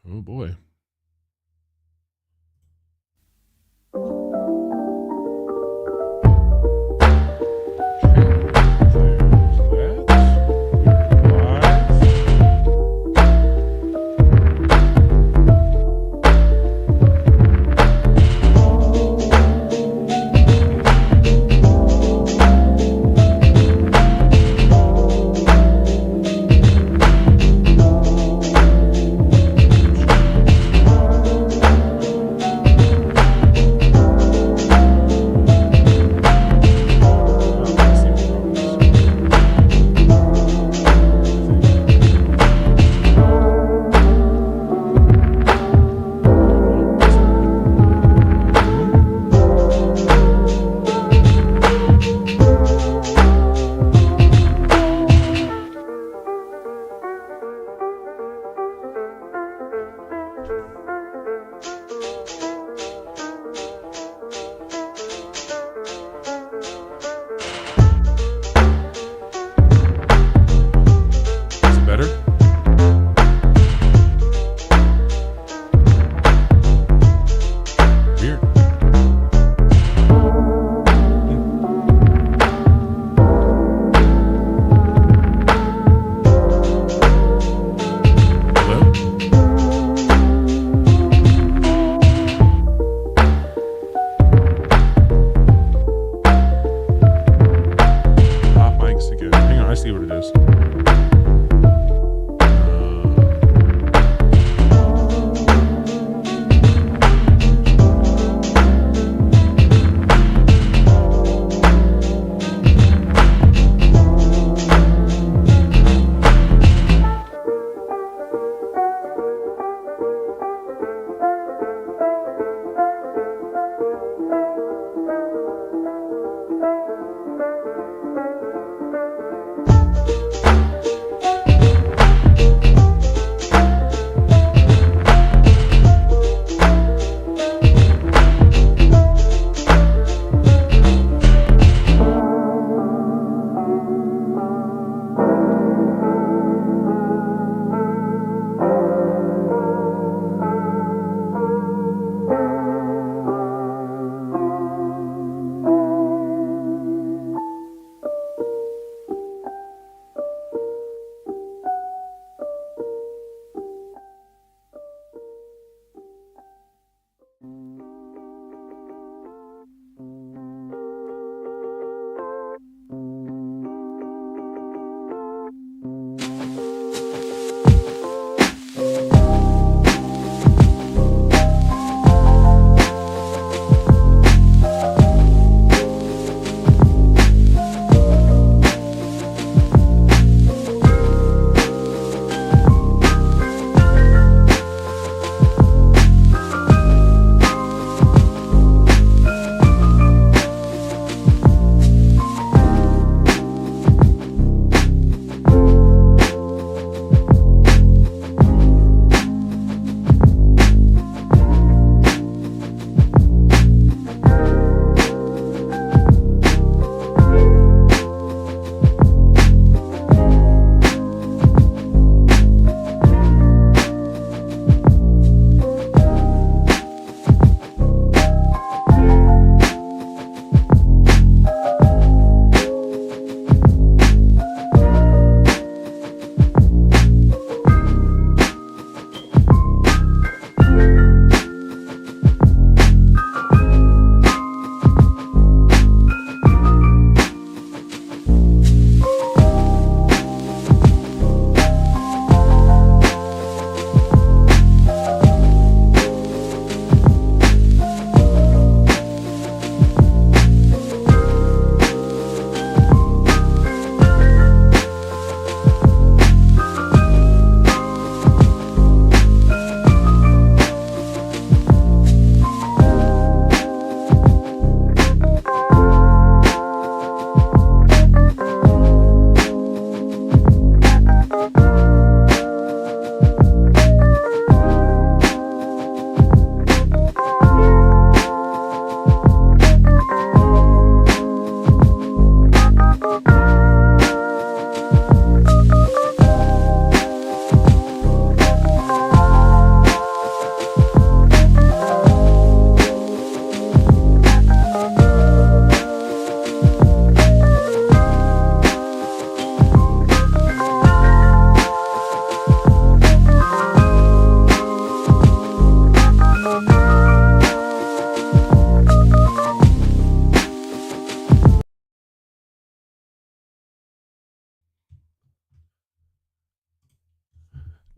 Oh boy.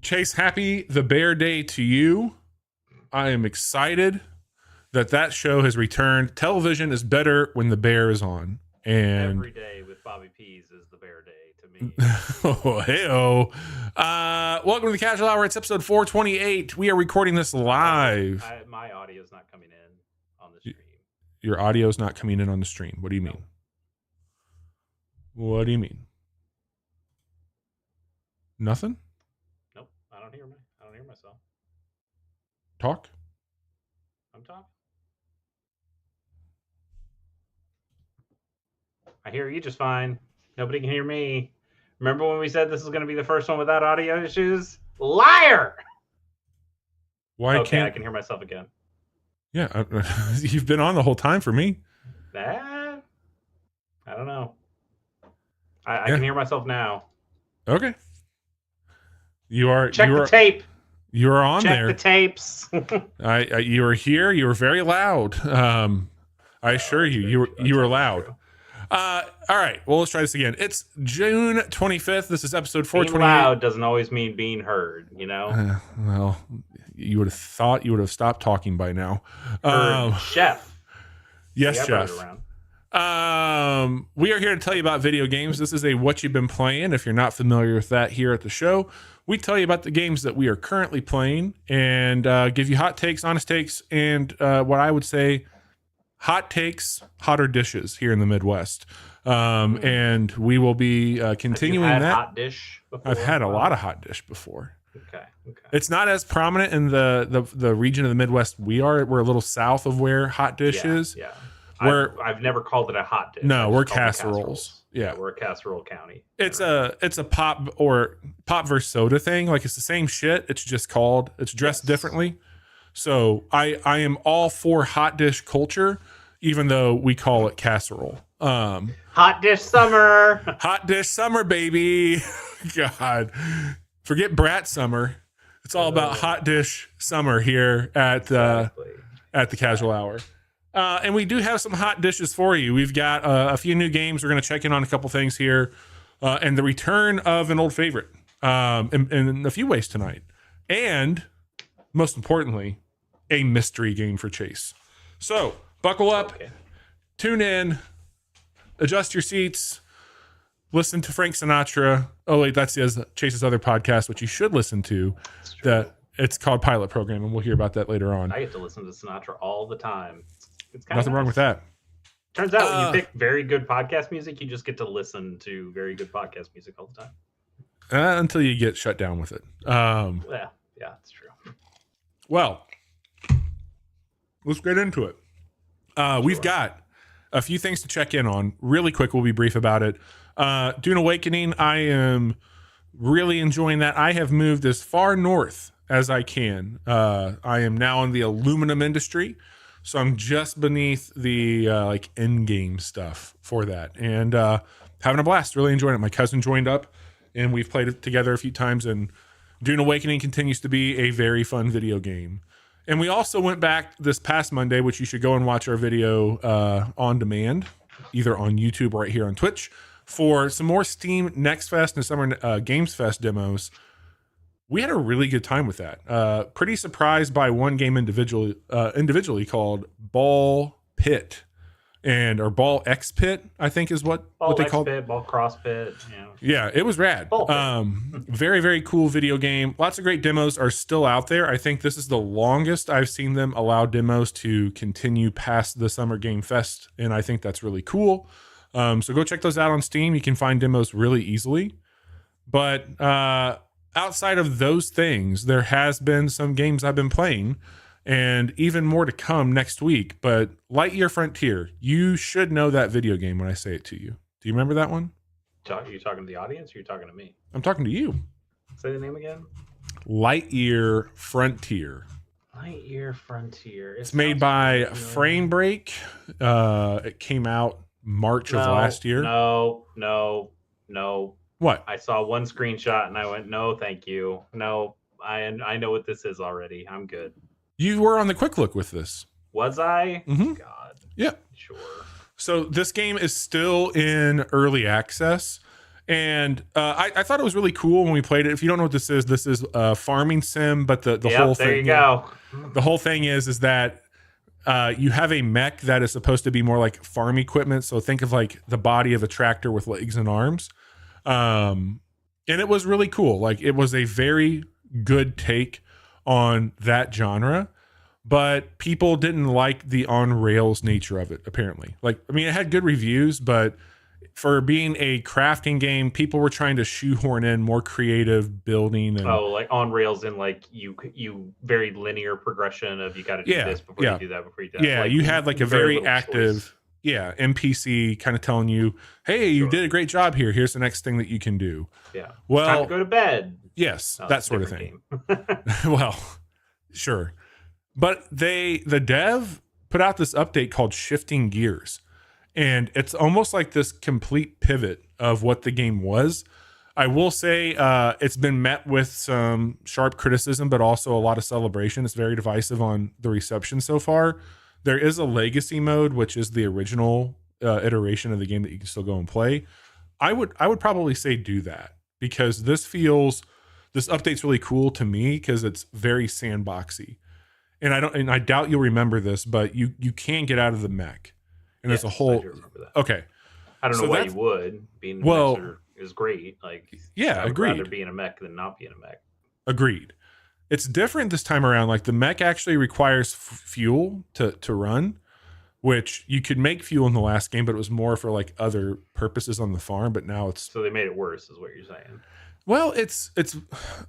Chase, happy the Bear Day to you. I am excited that show has returned. Television is better when the bear is on. And every day with Bobby Pease is the Bear Day to me. Oh, hey-oh. Welcome to the Casual Hour. It's episode 428. We are recording this live. My audio is not coming in on the stream. Your audio is not coming in on the stream. What do you mean? What do you mean? Nothing? Nope. I don't hear myself. Talk? I'm talking. I hear you just fine. Nobody can hear me. Remember when we said this was going to be the first one without audio issues? Liar! Why okay, can't I can hear myself again. Yeah, you've been on the whole time for me. I don't know. I can hear myself now. Okay. You are Check the tape. You are on there. Check the tapes. You were here. You were very loud. I assure you were loud. All right. Well, let's try this again. It's June 25th. This is episode 428. Being loud doesn't always mean being heard, you know? Well, you would have thought you would have stopped talking by now. Chef. Yes, Chef. We are here to tell you about video games. This is a What You've Been Playing. If you're not familiar with that here at the show, we tell you about the games that we are currently playing and give you hot takes, honest takes, and what I would say hot takes, hotter dishes here in the Midwest. And we will be continuing that. Hot dish before? I've had a lot of hot dish before. Okay. It's not as prominent in the region of the Midwest we are. We're a little south of where hot dish is. Yeah. I've never called it a hot dish. No, we're casseroles. Yeah, we're a casserole county. It's a pop versus soda thing. Like it's the same shit. It's just it's dressed differently. So I am all for hot dish culture, even though we call it casserole. Hot dish summer. Hot dish summer, baby. God, forget brat summer. It's all about hot dish summer here at the Casual Hour. And we do have some hot dishes for you. We've got a few new games. We're going to check in on a couple things here. And the return of an old favorite in a few ways tonight. And, most importantly, a mystery game for Chase. So, buckle up, tune in, adjust your seats, listen to Frank Sinatra. Oh, wait, that's Chase's other podcast, which you should listen to. It's called Pilot Program, and we'll hear about that later on. I get to listen to Sinatra all the time. It's nothing wrong with that. Turns out when you pick very good podcast music, you just get to listen to very good podcast music all the time. Until you get shut down with it. Yeah, that's true. Well, let's get into it. We've got a few things to check in on. Really quick, we'll be brief about it. Dune Awakening, I am really enjoying that. I have moved as far north as I can. I am now in the aluminum industry. So I'm just beneath the end game stuff for that, and having a blast. Really enjoying it. My cousin joined up, and we've played it together a few times. And Dune Awakening continues to be a very fun video game. And we also went back this past Monday, which you should go and watch our video on demand, either on YouTube or right here on Twitch, for some more Steam Next Fest and Summer Games Fest demos. We had a really good time with that. Pretty surprised by one game individually called Ball Pit or Ball X Pit, I think is what they call it. Ball Cross Pit. Yeah, it was rad. Very, very cool video game. Lots of great demos are still out there. I think this is the longest I've seen them allow demos to continue past the Summer Game Fest, and I think that's really cool. So go check those out on Steam. You can find demos really easily. But outside of those things, there has been some games I've been playing, and even more to come next week. But Lightyear Frontier, you should know that video game when I say it to you. Do you remember that one? Are you talking to the audience, or are you talking to me? I'm talking to you. Say the name again. Lightyear Frontier. Lightyear Frontier. It's made by Frame Break. It came out March of last year. No. What? I saw one screenshot and I went, no, thank you. No, I know what this is already. I'm good. You were on the quick look with this. Was I? Mm-hmm. God. Yeah. Sure. So this game is still in early access, And I thought it was really cool when we played it. If you don't know what this is a farming sim, but the whole Yep, there thing, you go. the whole thing is that you have a mech that is supposed to be more like farm equipment. So think of like the body of a tractor with legs and arms. And it was really cool. Like it was a very good take on that genre, but people didn't like the on rails nature of it. Apparently, like I mean, it had good reviews, but for being a crafting game, people were trying to shoehorn in more creative building and Oh, like on rails in like you very linear progression of you got to do yeah, this before you yeah, do that before you do that. yeah. Like You had like a very very little choice. active, yeah, NPC kind of telling you, "Hey, you Sure. did a great job here. Here's the next thing that you can do." Yeah. It's time to Well, go to bed. yes, Oh, that it's a sort of different thing. game. Well, sure. But the dev put out this update called Shifting Gears. And it's almost like this complete pivot of what the game was. I will say it's been met with some sharp criticism, but also a lot of celebration. It's very divisive on the reception so far. There is a legacy mode, which is the original iteration of the game that you can still go and play. I would probably say do that because this update's really cool to me because it's very sandboxy. And I doubt you'll remember this, but you can get out of the mech. And there's a Yes, I whole do remember that. okay. I don't know So why you that's would. Being a well, mixer is great. Like yeah, I would rather agreed. be in a mech than not be in a mech. Agreed. It's different this time around. Like the mech actually requires fuel to run, which you could make fuel in the last game, but it was more for like other purposes on the farm. But now it's So they made it worse, is what you're saying. well, it's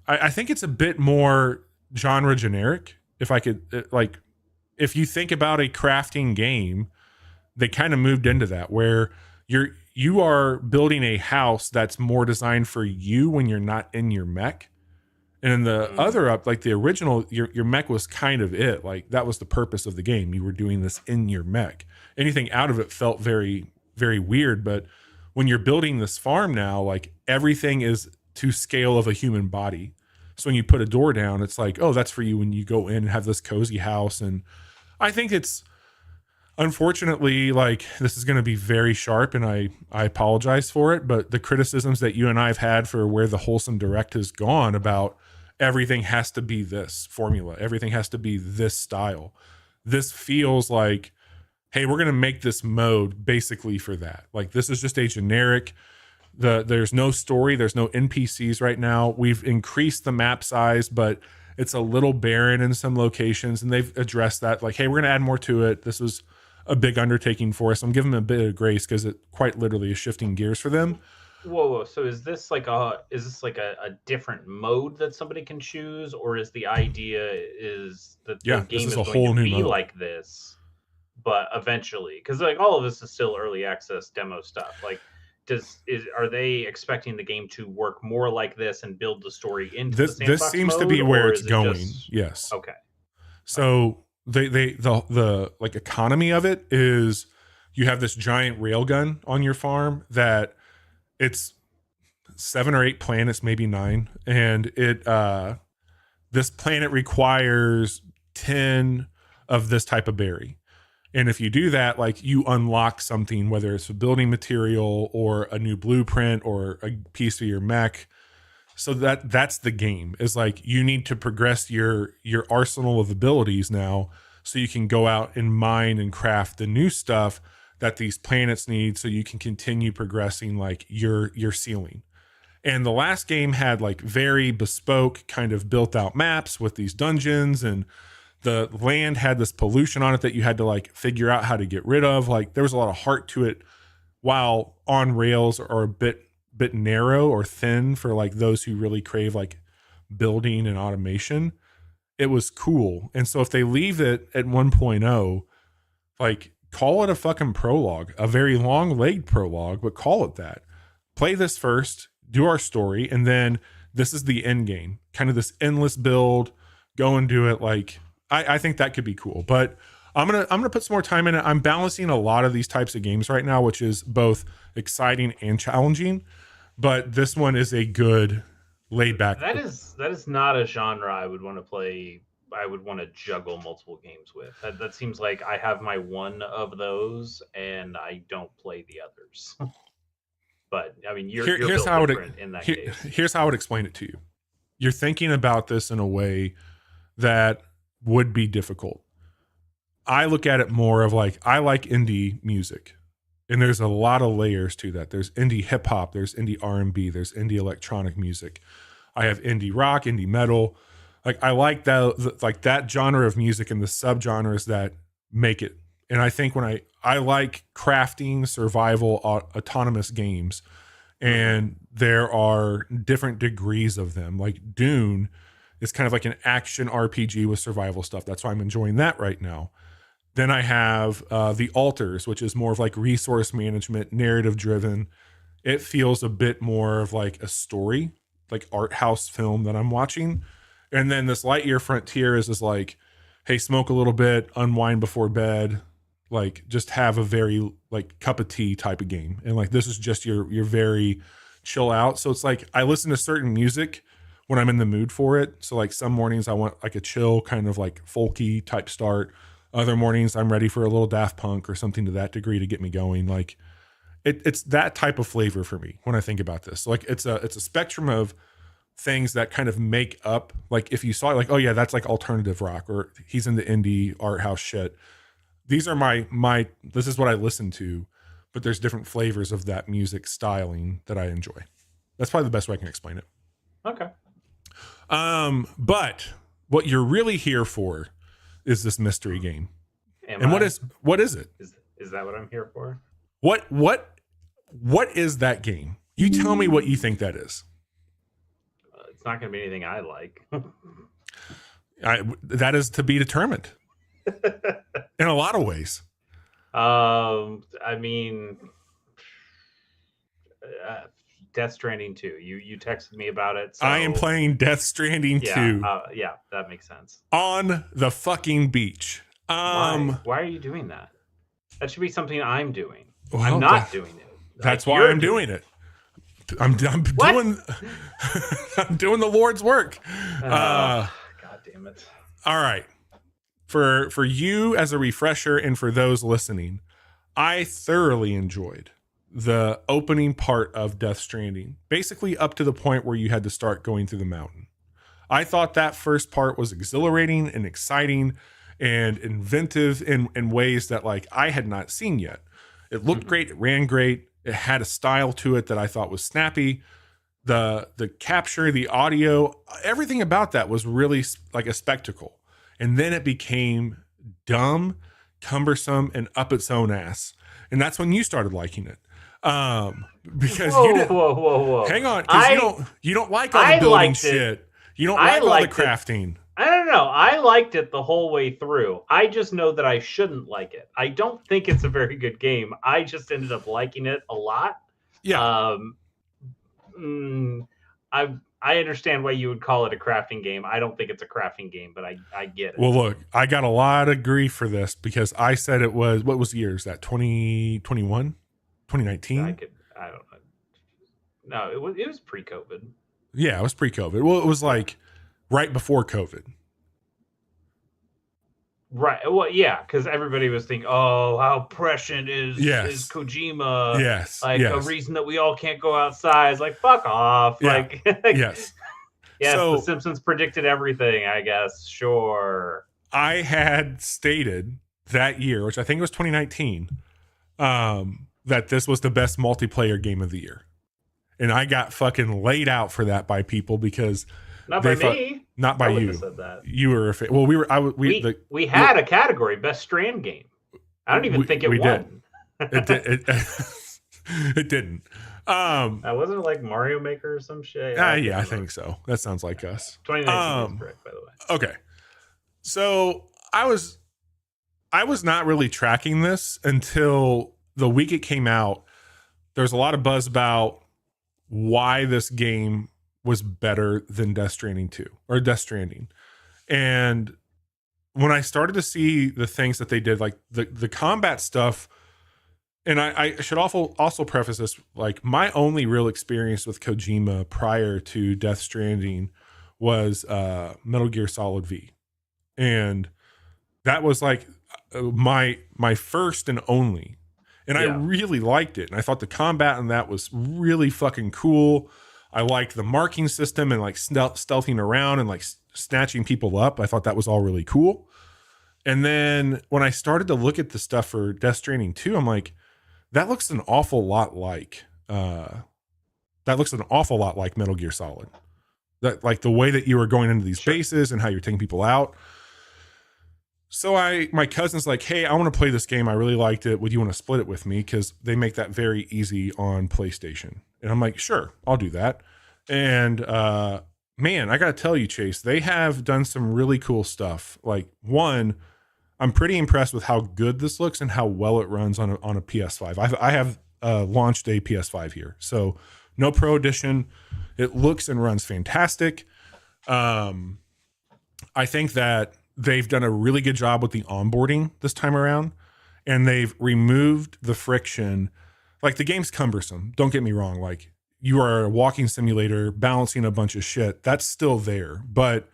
I think it's a bit more genre generic. If I could like, if you think about a crafting game, they kind of moved into that where you are building a house that's more designed for you when you're not in your mech. And in the other up, like the original, your mech was kind of it. Like that was the purpose of the game. You were doing this in your mech. Anything out of it felt very, very weird. But when you're building this farm now, like everything is to scale of a human body. So when you put a door down, it's like, oh, that's for you when you go in and have this cozy house. And I think it's unfortunately like this is going to be very sharp and I apologize for it, but the criticisms that you and I've had for where the wholesome direct has gone about everything has to be this formula, everything has to be this style, this feels like, hey, we're going to make this mode basically for that. Like this is just a generic, there's no story, there's no NPCs right now. We've increased the map size, but it's a little barren in some locations, and they've addressed that like, hey, we're going to add more to it. This was a big undertaking for us. I'm giving them a bit of grace because it quite literally is shifting gears for them. Whoa. So is this like a different mode that somebody can choose, or is the idea is that the Yeah, this game is is a going whole to new be mode. like this, but eventually, because like all of this is still early access demo stuff. Like, are they expecting the game to work more like this and build the story into the This sandbox seems to mode, be where or it's is it going. just Yes. okay? So the like economy of it is you have this giant railgun on your farm that it's 7 or 8 planets, maybe 9, and it this planet requires 10 of this type of berry. And if you do that, like you unlock something, whether it's a building material or a new blueprint or a piece of your mech. So that's the game, is like you need to progress your arsenal of abilities now so you can go out and mine and craft the new stuff that these planets need so you can continue progressing like your ceiling. And the last game had like very bespoke kind of built out maps with these dungeons, and the land had this pollution on it that you had to like figure out how to get rid of. Like there was a lot of heart to it, while on rails are a bit narrow or thin for like those who really crave like building and automation. It was cool. And so if they leave it at 1.0, like call it a fucking prologue, a very long legged prologue, but call it that. Play this first, do our story, and then this is the end game. Kind of this endless build, go and do it. Like I think that could be cool. But I'm gonna put some more time in it. I'm balancing a lot of these types of games right now, which is both exciting and challenging. But this one is a good laid back. That is not a genre I would want to play. I would want to juggle multiple games with. That seems like I have my one of those, and I don't play the others. But I mean, you're Here's built how different in that case. here's how I would explain it to you. You're thinking about this in a way that would be difficult. I look at it more of like, I like indie music, and there's a lot of layers to that. There's indie hip hop, there's indie R&B, there's indie electronic music. I have indie rock, indie metal. Like, I like that genre of music and the subgenres that make it. And I think when I like crafting survival autonomous games, and there are different degrees of them. Like Dune is kind of like an action RPG with survival stuff. That's why I'm enjoying that right now. Then I have The Alters, which is more of like resource management, narrative driven. It feels a bit more of like a story, like art house film that I'm watching. And then this Lightyear Frontier is like, hey, smoke a little bit, unwind before bed, like just have a very like cup of tea type of game. And like, this is just your very chill out. So it's like, I listen to certain music when I'm in the mood for it. So like some mornings I want like a chill kind of like folky type start. Other mornings I'm ready for a little Daft Punk or something to that degree to get me going. Like it's that type of flavor for me when I think about this. Like it's a spectrum of things that kind of make up, like if you saw it, like, oh yeah, that's like alternative rock, or he's in the indie art house shit. These are my this is what I listen to, but there's different flavors of that music styling that I enjoy. That's probably the best way I can explain it. Okay. But what you're really here for is this mystery game. What is it? Is that what I'm here for? What is that game? You tell me what you think that is. It's not going to be anything I like. That is to be determined. In a lot of ways. I mean, Death Stranding 2. You texted me about it. So, I am playing Death Stranding 2. Yeah, that makes sense. On the fucking beach. Why are you doing that? That should be something I'm doing. Well, I'm not doing it. That's why I'm doing it. I'm doing I'm doing the Lord's work. God damn it. All right. For you as a refresher and for those listening, I thoroughly enjoyed the opening part of Death Stranding, basically up to the point where you had to start going through the mountain. I thought that first part was exhilarating and exciting and inventive in ways that like I had not seen yet. It looked great. It ran great. It had a style to it that I thought was snappy. The capture, the audio, everything about that was really like a spectacle. And then it became dumb, cumbersome, and up its own ass. And that's when you started liking it. Because you didn't. Whoa. Hang on, because you don't like all the building shit. You don't like all the crafting. I don't know. I liked it the whole way through. I just know that I shouldn't like it. I don't think it's a very good game. I just ended up liking it a lot. Yeah. I understand why you would call it a crafting game. I don't think it's a crafting game, but I get it. Well, look, I got a lot of grief for this because I said it was, what was the year? Is that 2021? 2019? I don't know. No, it was pre-COVID. Yeah, it was pre-COVID. Well, it was like right before COVID. Right. Well, yeah, because everybody was thinking, "Oh, how prescient is Kojima?" Yes. A reason that we all can't go outside. It's like, fuck off. Yeah. Like, yes. Yes, so, The Simpsons predicted everything. I guess. Sure. I had stated that year, which I think was 2019, that this was the best multiplayer game of the year, and I got fucking laid out for that by people because. Not by me. Not by you. Said that. You were well. We had a category, best Strand game. I don't even think it won. It didn't. That wasn't like Mario Maker or some shit. Yeah, I think so. That sounds like us. 2019 is correct, by the way. Okay, so I was not really tracking this until the week it came out. There's a lot of buzz about why this game was better than Death Stranding 2 or Death Stranding. And when I started to see the things that they did, like the combat stuff, and I should also preface this, like my only real experience with Kojima prior to Death Stranding was Metal Gear Solid V. And that was like my first and only. And I Yeah. really liked it. And I thought the combat in that was really fucking cool. I liked the marking system and like stealthing around and like snatching people up. I thought that was all really cool. And then when I started to look at the stuff for Death Stranding 2, I'm like, that looks an awful lot like Metal Gear Solid. That, like, the way that you are going into these Sure. bases and how you're taking people out. So my cousin's like, hey, I want to play this game. I really liked it. Would you want to split it with me? Because they make that very easy on PlayStation. And I'm like, sure, I'll do that. And man, I got to tell you, Chase, they have done some really cool stuff. Like, one, I'm pretty impressed with how good this looks and how well it runs on a PS5. I have launched a PS5 here, so no Pro Edition. It looks and runs fantastic. I think that they've done a really good job with the onboarding this time around, and they've removed the friction. Like, the game's cumbersome. Don't get me wrong. Like, you are a walking simulator balancing a bunch of shit. That's still there, but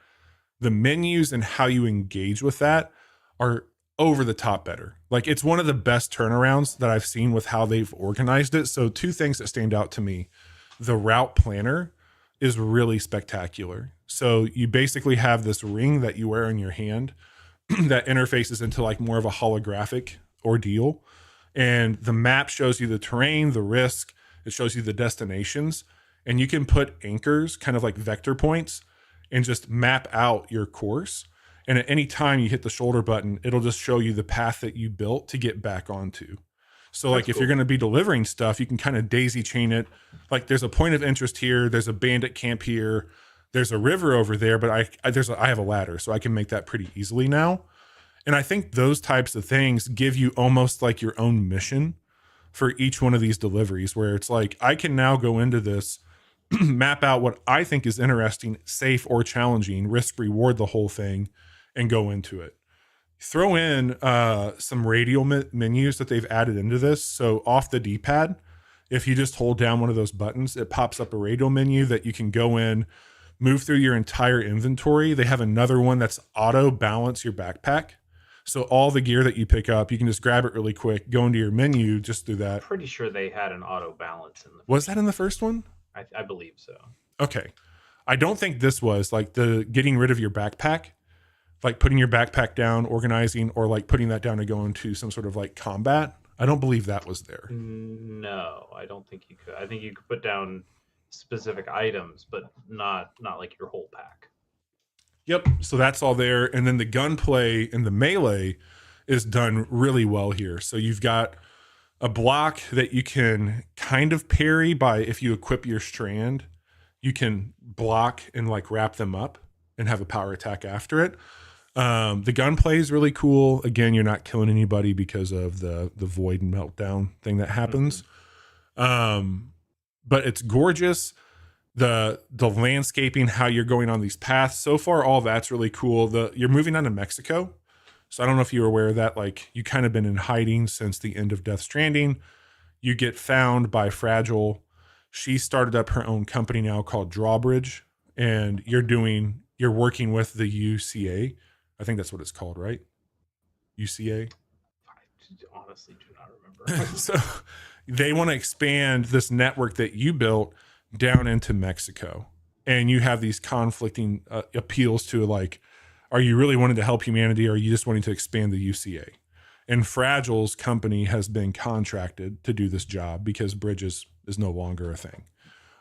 the menus and how you engage with that are over the top better. Like, it's one of the best turnarounds that I've seen with how they've organized it. So two things that stand out to me. The route planner is really spectacular. So you basically have this ring that you wear in your hand that interfaces into like more of a holographic ordeal. And the map shows you the terrain, the risk, it shows you the destinations, and you can put anchors, kind of like vector points, and just map out your course. And at any time you hit the shoulder button, it'll just show you the path that you built to get back onto. So like, if you're going to be delivering stuff, you can kind of daisy chain it. Like, there's a point of interest here, there's a bandit camp here, there's a river over there, but I have a ladder, so I can make that pretty easily now. And I think those types of things give you almost like your own mission for each one of these deliveries, where it's like, I can now go into this, map out what I think is interesting, safe, or challenging, risk reward the whole thing, and go into it. Throw in some radial menus that they've added into this. So off the D-pad, if you just hold down one of those buttons, it pops up a radial menu that you can go in, move through your entire inventory. They have another one that's auto balance your backpack. So all the gear that you pick up, you can just grab it really quick, go into your menu just through that. Pretty sure they had an auto balance in the. Was that in the first one? I believe so. Okay. I don't think this was like the getting rid of your backpack, like putting your backpack down, organizing, or like putting that down to go into some sort of like combat. I don't believe that was there. No, I don't think you could. I think you could put down specific items, but not like your whole pack. Yep. So that's all there. And then the gunplay and the melee is done really well here. So you've got a block that you can kind of parry by, if you equip your strand, you can block and like wrap them up and have a power attack after it. The gunplay is really cool. Again, you're not killing anybody because of the void and meltdown thing that happens. But it's gorgeous. The landscaping, how you're going on these paths, so far all that's really cool. You're moving on to Mexico, so I don't know if you were aware of that. Like, you kind of been in hiding since the end of Death Stranding. You get found by Fragile. She started up her own company now called Drawbridge, and you're working with the UCA. I think that's what it's called, right? UCA. I honestly do not remember. So they want to expand this network that you built down into Mexico, and you have these conflicting appeals to, like, are you really wanting to help humanity, or are you just wanting to expand the UCA? And Fragile's company has been contracted to do this job because Bridges is no longer a thing.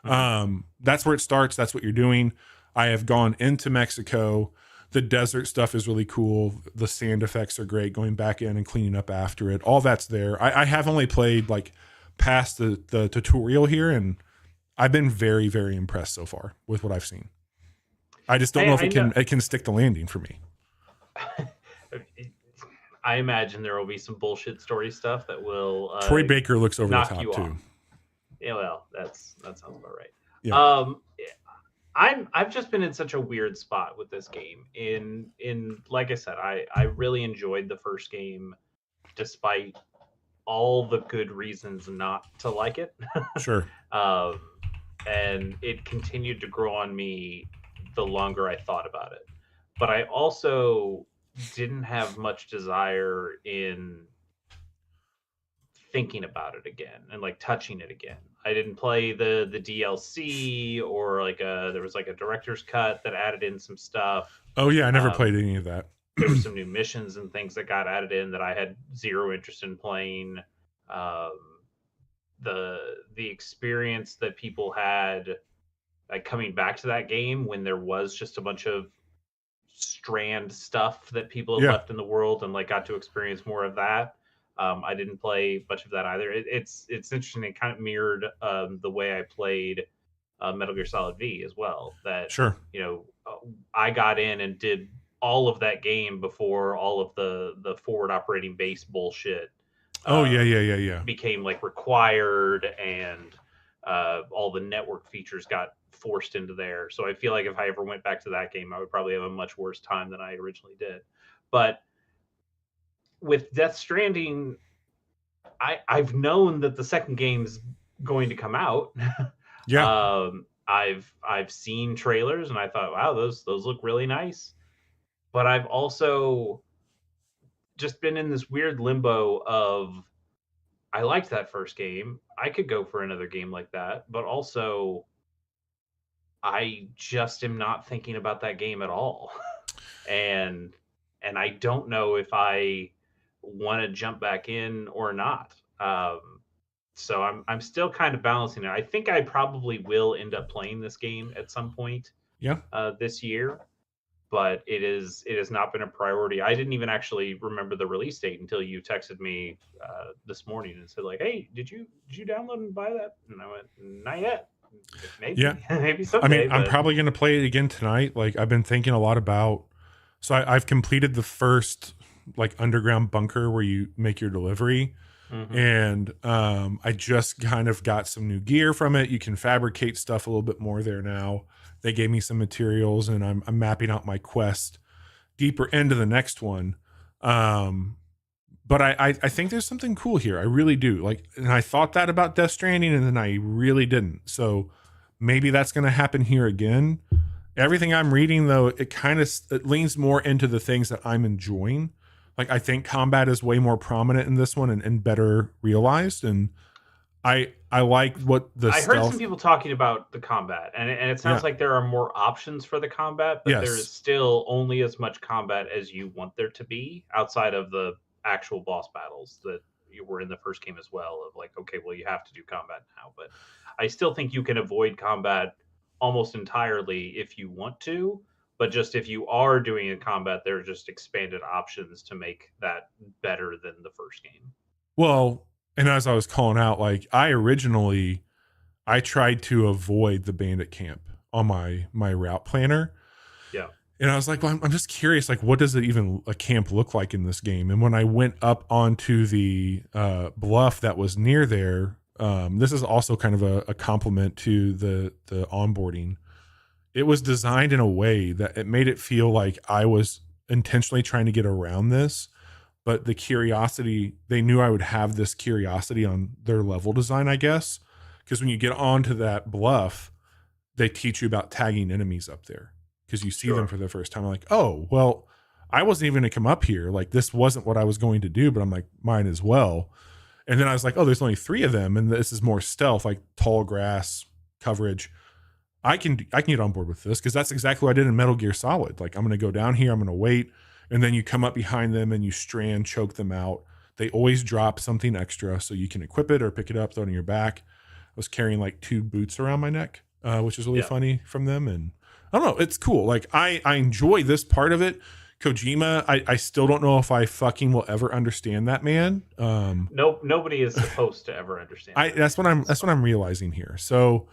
That's where it starts. That's what you're doing. I have gone into Mexico. The desert stuff is really cool. The sand effects are great, going back in and cleaning up after it. All that's there. I have only played like past the tutorial here, and I've been very, very impressed so far with what I've seen. I just don't know if it can stick the landing for me. I imagine there will be some bullshit story stuff that will. Troy Baker looks over the top too. Off. Yeah, well, that sounds about right. Yeah. I've just been in such a weird spot with this game. In like I said, I really enjoyed the first game, despite all the good reasons not to like it. Sure. And it continued to grow on me the longer I thought about it. But I also didn't have much desire in thinking about it again and like touching it again. I didn't play the DLC or like there was like a director's cut that added in some stuff. Oh yeah, I never played Um, any of that. there were some new missions and things that got added in that I had zero interest in playing. Um, the experience that people had like coming back to that game when there was just a bunch of strand stuff that people had Yeah, left in the world and like got to experience more of that. I didn't play much of that either. It's interesting. It kind of mirrored the way I played Metal Gear Solid V as well. That sure. you know I got in and did all of that game before all of the forward operating base bullshit Oh yeah, um, yeah, yeah, yeah. became like required and all the network features got forced into there. So I feel like if I ever went back to that game, I would probably have a much worse time than I originally did. But with Death Stranding, I've known that the second game's going to come out. Yeah, I've seen trailers and I thought, wow, those look really nice. But I've also just been in this weird limbo of I liked that first game. I could go for another game like that, but also I just am not thinking about that game at all. and I don't know if I want to jump back in or not. So I'm still kind of balancing it. I think I probably will end up playing this game at some point yeah, this year, but it has not been a priority. I didn't even actually remember the release date until you texted me this morning and said like, "Hey, did you download and buy that?" And I went, "Not yet. yeah. Maybe maybe I mean, someday." I'm But probably gonna play it again tonight. Like I've been thinking a lot about. So I've completed the first like underground bunker where you make your delivery, mhm. and I just kind of got some new gear from it. You can fabricate stuff a little bit more there now. They gave me some materials, and I'm mapping out my quest deeper into the next one. Um, but I think there's something cool here. I really do. Like, and I thought that about Death Stranding, and then I really didn't. So maybe that's going to happen here again. Everything I'm reading, though, it kind of it leans more into the things that I'm enjoying. Like, I think combat is way more prominent in this one and better realized. And I like what the I heard some stealth. people talking about the combat, and it sounds Yeah. like there are more options for the combat, but there is Yes. still only as much combat as you want there to be outside of the actual boss battles that you were in the first game as well. Of like, okay, well, you have to do combat now, but I still think you can avoid combat almost entirely if you want to. But just if you are doing a combat, there are just expanded options to make that better than the first game. Well, and as I was calling out, like I tried to avoid the bandit camp on my route planner. Yeah, And I was like, well, I'm just curious, like, what does it even a camp look like in this game? And when I went up onto the bluff that was near there, this is also kind of a compliment to the onboarding. It was designed in a way that it made it feel like I was intentionally trying to get around this, but the curiosity, they knew I would have this curiosity on their level design, I guess. Because when you get onto that bluff, they teach you about tagging enemies up there because you see them sure. for the first time. I'm like, oh, well, I wasn't even going to come up here. Like, this wasn't what I was going to do, but I'm like, mine as well. And then I was like, oh, there's only three of them. And this is more stealth, like tall grass coverage. I can get on board with this because that's exactly what I did in Metal Gear Solid. Like, I'm going to go down here, I'm going to wait, and then you come up behind them and you strand choke them out. They always drop something extra so you can equip it or pick it up, throw it on your back. I was carrying like 2 boots around my neck, which is really Yeah. funny from them. And I don't know, it's cool. Like I enjoy this part of it. Kojima, I still don't know if I fucking will ever understand that man. Nope, nobody is supposed to ever understand I that man. that's what I'm realizing here. So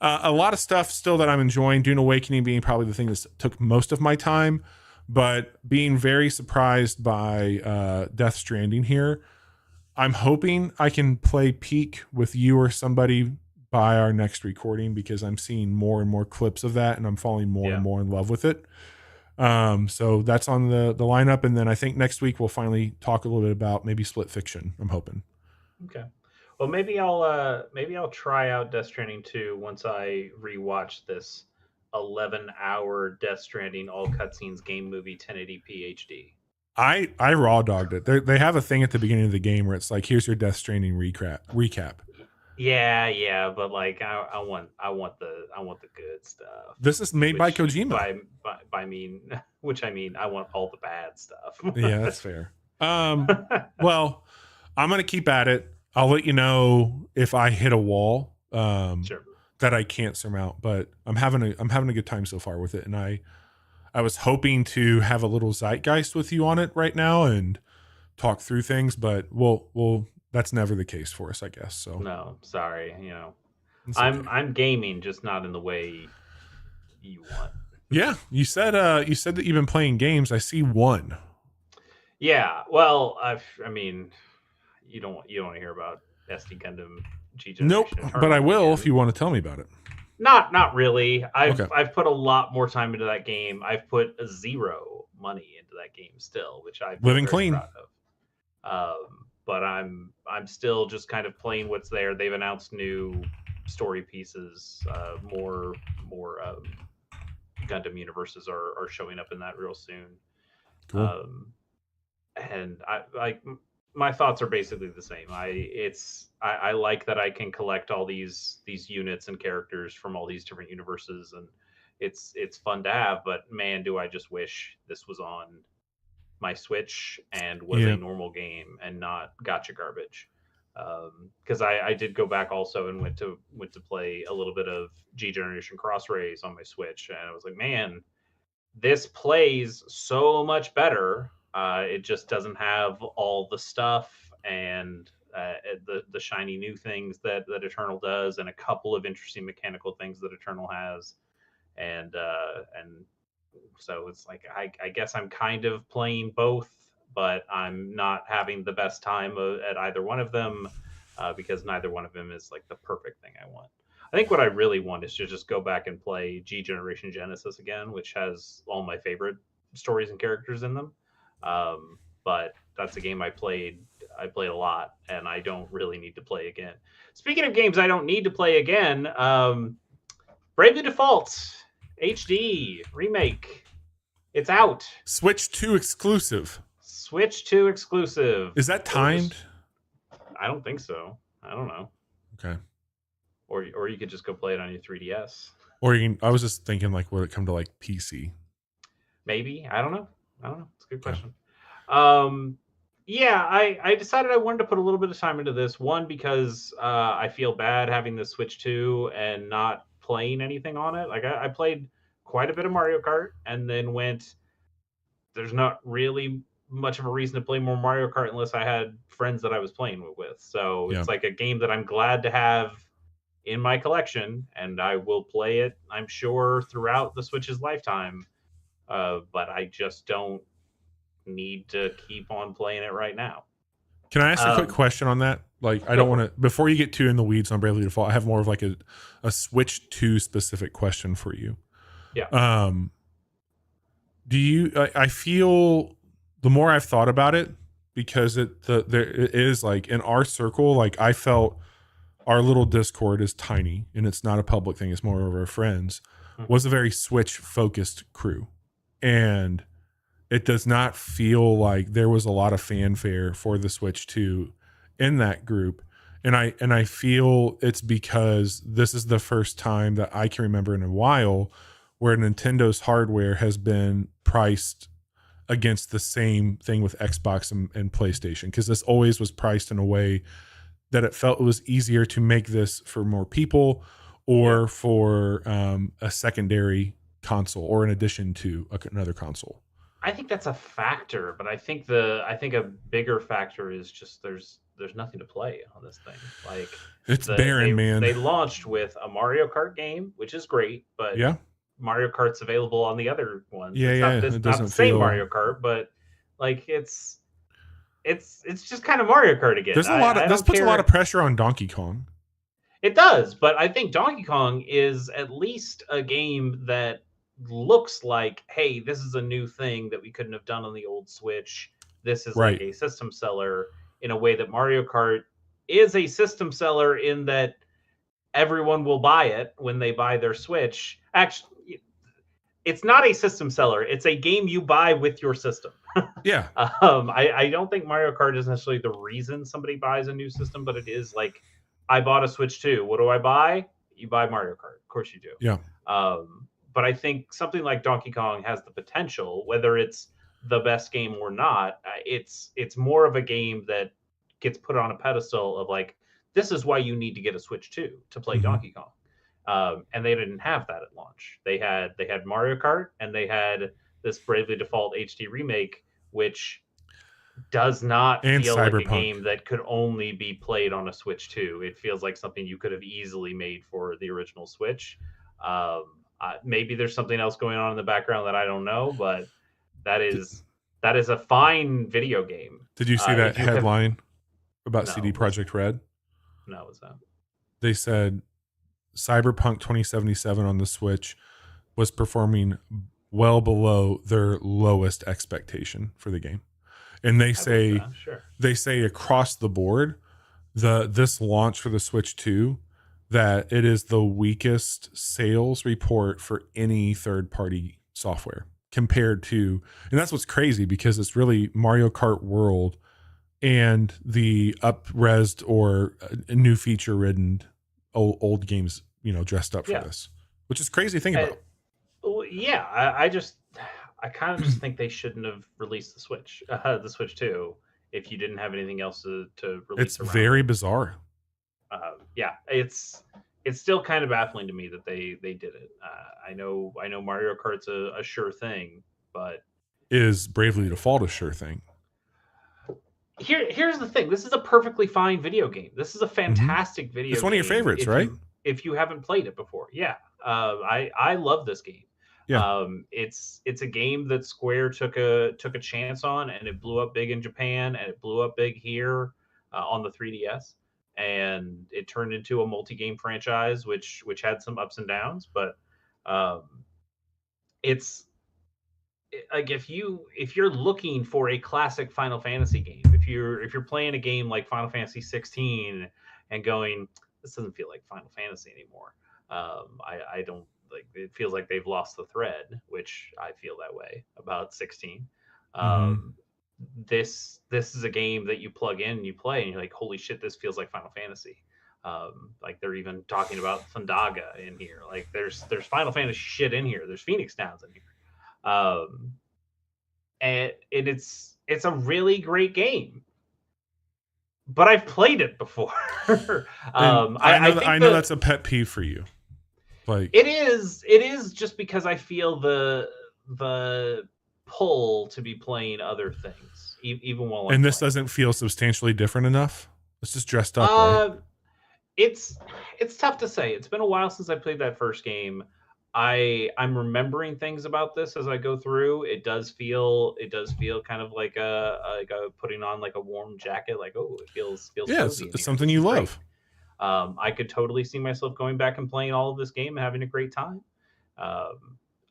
a lot of stuff still that I'm enjoying. Dune Awakening being probably the thing that took most of my time, but being very surprised by Death Stranding here. I'm hoping I can play Peak with you or somebody by our next recording because I'm seeing more and more clips of that and I'm falling more and Yeah. more in love with it. So that's on the lineup, and then I think next week we'll finally talk a little bit about maybe Split Fiction. I'm hoping. Okay. Well, maybe I'll try out Death Stranding 2 once I rewatch this 11-hour Death Stranding all cutscenes game movie 1080p HD. I raw dogged it. They have a thing at the beginning of the game where it's like, here's your Death Stranding recap. Yeah, but like I want the good stuff. This is made by Which Kojima. by mean which I mean I want all the bad stuff. Yeah, that's fair. Well, I'm gonna keep at it. I'll let you know if I hit a wall Sure. that I can't surmount. But I'm having a good time so far with it, and I was hoping to have a little zeitgeist with you on it right now and talk through things, but we'll that's never the case for us, I guess. So No, sorry. it's okay. I'm gaming, just not in the way you want. Yeah, you said that you've been playing games. I see one. Yeah, well, I mean, you don't want to hear about SD Gundam G Nope, Generation but I Eternal will again. if you want to tell me about it. Not really. Okay. I've put a lot more time into that game. I've put zero money into that game still, which I'm Living very clean. proud of. But I'm still just kind of playing what's there. They've announced new story pieces, more Gundam universes are showing up in that real soon. Cool. And my thoughts are basically the same. I like that I can collect all these units and characters from all these different universes, and it's fun to have. But man, do I just wish this was on my Switch and was a normal game and not gotcha garbage. Because I did go back also and went to play a little bit of G Generation Cross Rays on my Switch, and I was like, man, this plays so much better. It just doesn't have all the stuff and the shiny new things that Eternal does, and a couple of interesting mechanical things that Eternal has, and so it's like I guess I'm kind of playing both, but I'm not having the best time at either one of them because neither one of them is like the perfect thing I want. I think what I really want is to just go back and play G Generation Genesis again, which has all my favorite stories and characters in them. But that's a game I played. I played a lot, and I don't really need to play again. Speaking of games I don't need to play again, Bravely Default HD remake. It's out. Switch 2 exclusive. Switch 2 exclusive. Is that timed? I don't think so. I don't know. Okay. Or you could just go play it on your 3DS. Or you can, I was just thinking, like, would it come to like PC? Maybe. I don't know. It's a good question. Yeah, I decided I wanted to put a little bit of time into this. One, because I feel bad having the Switch 2 and not playing anything on it. Like I played quite a bit of Mario Kart and then went, there's not really much of a reason to play more Mario Kart unless I had friends that I was playing with. So it's like a game that I'm glad to have in my collection, and I will play it, I'm sure, throughout the Switch's lifetime. But I just don't need to keep on playing it right now. Can I ask a quick question on that? Like, I don't want to, before you get too in the weeds on Bravely Default, I have more of like a Switch 2 specific question for you. Yeah. Do you, I feel the more I've thought about it, because it is like in our circle, like I felt our little Discord is tiny and it's not a public thing. It's more of our friends, was a very Switch focused crew. And it does not feel like there was a lot of fanfare for the Switch 2 in that group. And I feel it's because this is the first time that I can remember in a while where Nintendo's hardware has been priced against the same thing with Xbox and PlayStation. Because this always was priced in a way that it felt it was easier to make this for more people or for a secondary console or in addition to another console. I think that's a factor, but I think a bigger factor is just there's nothing to play on this thing. Like it's barren, man. They launched with a Mario Kart game, which is great, but Mario Kart's available on the other ones. It's not the same Mario Kart, but like it's just kind of Mario Kart again. There's a lot of this puts a lot of pressure on Donkey Kong. It does, but I think Donkey Kong is at least a game that looks like, hey, this is a new thing that we couldn't have done on the old Switch. This is like a system seller in a way that Mario Kart is a system seller in that everyone will buy it when they buy their Switch. Actually, it's not a system seller. It's a game you buy with your system. Yeah. I don't think Mario Kart is necessarily the reason somebody buys a new system, but it is like, I bought a Switch 2. What do I buy? You buy Mario Kart. Of course you do. Yeah. But I think something like Donkey Kong has the potential, whether it's the best game or not, it's more of a game that gets put on a pedestal of like, this is why you need to get a Switch 2 to play Donkey Kong. And they didn't have that at launch. They had Mario Kart, and they had this Bravely Default HD remake, which does not And feel like a Cyberpunk. game that could only be played on a Switch 2. It feels like something you could have easily made for the original Switch. Maybe there's something else going on in the background that I don't know, but that is a fine video game. Did you see that If you have headline about No, CD what's Projekt Red? no, what's that? They said Cyberpunk 2077 on the Switch was performing well below their lowest expectation for the game. And they say Sure. they say across the board, this launch for the Switch 2, that it is the weakest sales report for any third-party software compared to, and that's what's crazy, because it's really Mario Kart World and the up-resed or new feature-ridden old games, dressed up for this, which is crazy to think about. Yeah, I kind of just think they shouldn't have released the Switch 2, if you didn't have anything else to release. It's very bizarre. Yeah, it's still kind of baffling to me that they did it. I know Mario Kart's a sure thing, but is Bravely Default a sure thing? Here's the thing. This is a perfectly fine video game. This is a fantastic video game. It's one of your favorites, right? If you haven't played it before. Yeah. I love this game. Yeah. It's a game that Square took a chance on, and it blew up big in Japan, and it blew up big here on the 3DS, and it turned into a multi-game franchise, which had some ups and downs, but it's like, if you're looking for a classic Final Fantasy game, if you're playing a game like Final Fantasy 16 and going, this doesn't feel like Final Fantasy anymore. I don't like, it feels like they've lost the thread, which I feel that way about 16. This is a game that you plug in and you play, and you're like, holy shit, this feels like Final Fantasy. Like, they're even talking about Thundaga in here. Like, there's Final Fantasy shit in here. There's Phoenix Downs in here. And it's a really great game, but I've played it before. I know that's a pet peeve for you. Like, it is just because I feel the pull to be playing other things, even while and this doesn't feel substantially different enough. It's just dressed up, right? It's tough to say. It's been a while since I played that first game. I'm remembering things about this as I go through. It does feel kind of like a putting on like a warm jacket. Like, oh, it feels cozy. It's something you love. I could totally see myself going back and playing all of this game and having a great time.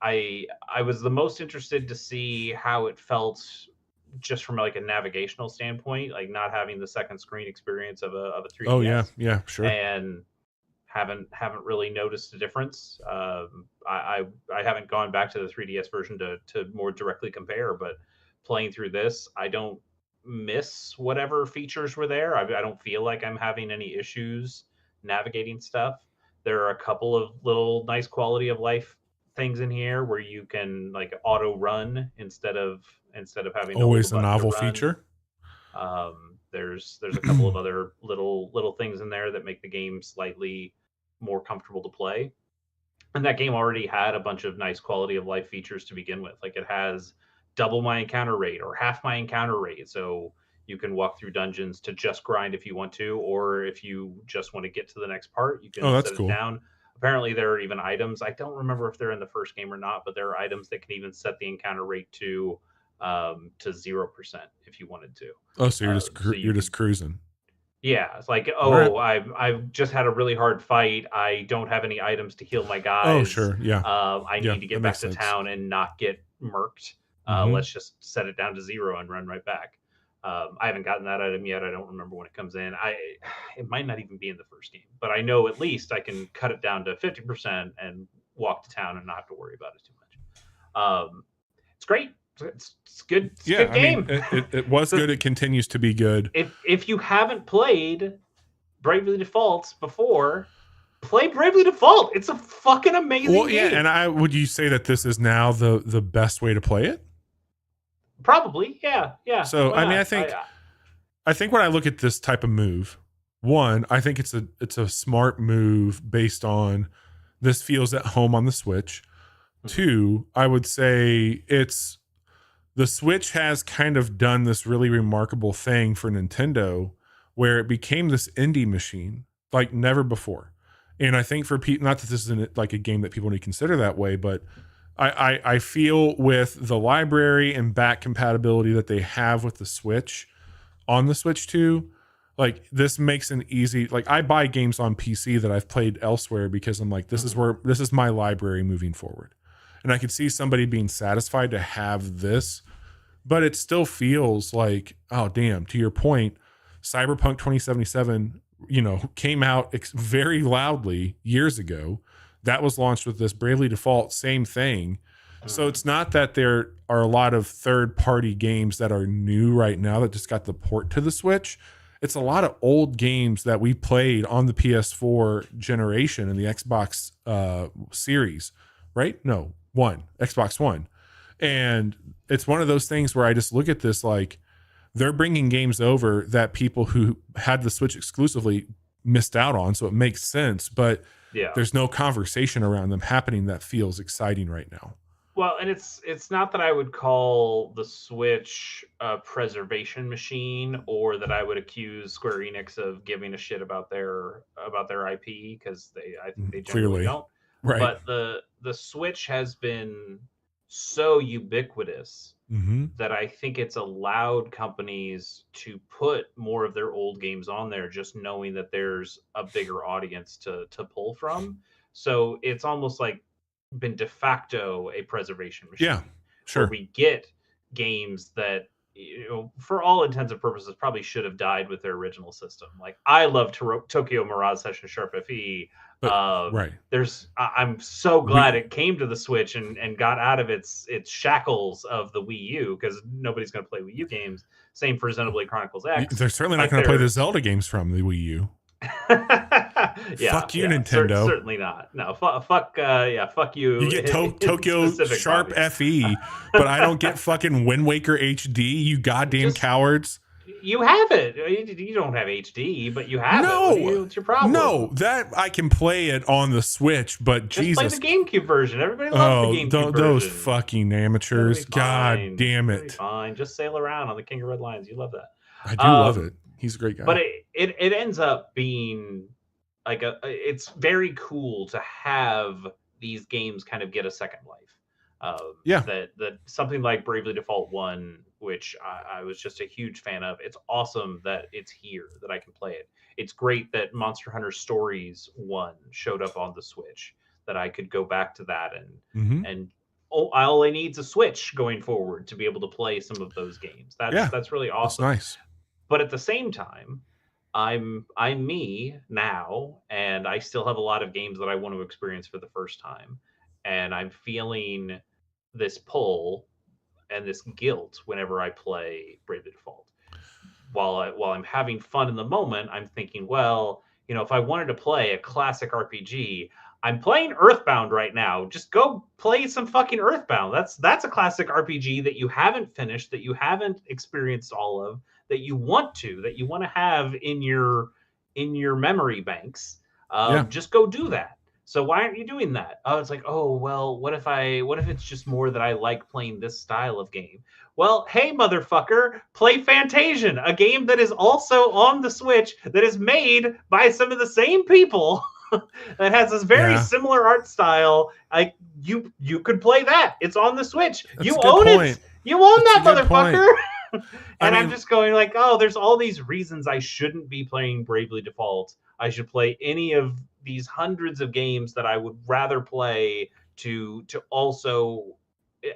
I was the most interested to see how it felt, just from like a navigational standpoint, like not having the second screen experience of a 3DS. Oh yeah, sure. And haven't really noticed a difference. I haven't gone back to the 3DS version to more directly compare, but playing through this, I don't miss whatever features were there. I don't feel like I'm having any issues navigating stuff. There are a couple of little nice quality of life things in here where you can like auto run instead of having always a novel feature. There's a couple of other little things in there that make the game slightly more comfortable to play. And that game already had a bunch of nice quality of life features to begin with. Like, it has double my encounter rate or half my encounter rate. So you can walk through dungeons to just grind if you want to, or if you just want to get to the next part, you can set it down. Apparently there are even items. I don't remember if they're in the first game or not, but there are items that can even set the encounter rate to 0% if you wanted to. Oh, so you're just cruising. Yeah, it's like, oh, right. I've just had a really hard fight. I don't have any items to heal my guys. Oh, sure, yeah. I need to get back to town and not get murked. Let's just set it down to 0 and run right back. I haven't gotten that item yet. I don't remember when it comes in. It might not even be in the first game, but I know at least I can cut it down to 50% and walk to town and not have to worry about it too much. It's great. It's good. It's a Yeah, good I mean, game. it was So good. It continues to be good. if you haven't played Bravely Default before, play Bravely Default. It's a fucking amazing Well, yeah, game. and would you say that this is now the best way to play it? Probably, yeah, yeah. So, Why I mean, not? I think when I look at this type of move, one, I think it's a smart move based on this feels at home on the Switch. Two, I would say it's the Switch has kind of done this really remarkable thing for Nintendo where it became this indie machine like never before. And I think for people, not that this isn't like a game that people need to consider that way, but I feel with the library and back compatibility that they have with the Switch on the Switch 2, like this makes an easy, like I buy games on PC that I've played elsewhere because I'm like, this is my library moving forward. And I could see somebody being satisfied to have this, but it still feels like, oh damn, to your point, Cyberpunk 2077, came out very loudly years ago. That was launched with this Bravely Default, same thing. So it's not that there are a lot of third party games that are new right now that just got the port to the Switch. It's a lot of old games that we played on the PS4 generation and the Xbox series, right? No, Xbox One. And it's one of those things where I just look at this like they're bringing games over that people who had the Switch exclusively missed out on. So it makes sense, but yeah. there's no conversation around them happening that feels exciting right now. Well, and it's not that I would call the Switch a preservation machine, or that I would accuse Square Enix of giving a shit about their IP, because I think they generally Clearly. don't. Right. But the Switch has been so ubiquitous that I think it's allowed companies to put more of their old games on there, just knowing that there's a bigger audience to pull from. So it's almost like been de facto a preservation machine. Yeah, where sure. we get games that, for all intents and purposes, probably should have died with their original system. Like I love Tokyo Mirage Session Sharp FE. But, right. I'm so glad it came to the Switch and got out of its shackles of the Wii U, because nobody's going to play Wii U games. Same for Xenoblade Chronicles X. They're certainly not going to play the Zelda games from the Wii U. Fuck you, Nintendo. Certainly not. No, fuck you. You get Tokyo Sharp FE, but I don't get fucking Wind Waker HD. You goddamn cowards. You have it. You don't have HD, but you have it. What's your problem? No, that I can play it on the Switch, but just Jesus, play the GameCube version. Everybody loves the GameCube version. Those fucking amateurs. God damn it. Fine. Just sail around on the King of Red Lions. You love that. I do love it. He's a great guy. But it ends up being like it's very cool to have these games kind of get a second life. That something like Bravely Default 1, which I was just a huge fan of. It's awesome that it's here, that I can play it. It's great that Monster Hunter Stories 1 showed up on the Switch, that I could go back to that and all I need is a Switch going forward to be able to play some of those games. That's really awesome. That's nice. But at the same time, I'm me now, and I still have a lot of games that I want to experience for the first time, and I'm feeling this pull and this guilt whenever I play Bravely Default. While I'm having fun in the moment, I'm thinking, well, if I wanted to play a classic RPG, I'm playing Earthbound right now. Just go play some fucking Earthbound. That's a classic RPG that you haven't finished, that you haven't experienced all of, that you want to have in your memory banks. Just go do that. So why aren't you doing that? Oh, it's like, oh, well, what if it's just more that I like playing this style of game? Well, hey, motherfucker, play Fantasian, a game that is also on the Switch, that is made by some of the same people, that has this very similar art style. You could play that. It's on the Switch. You own it. You own that, motherfucker. And I'm just going like, oh, there's all these reasons I shouldn't be playing Bravely Default. I should play any of these hundreds of games that I would rather play to also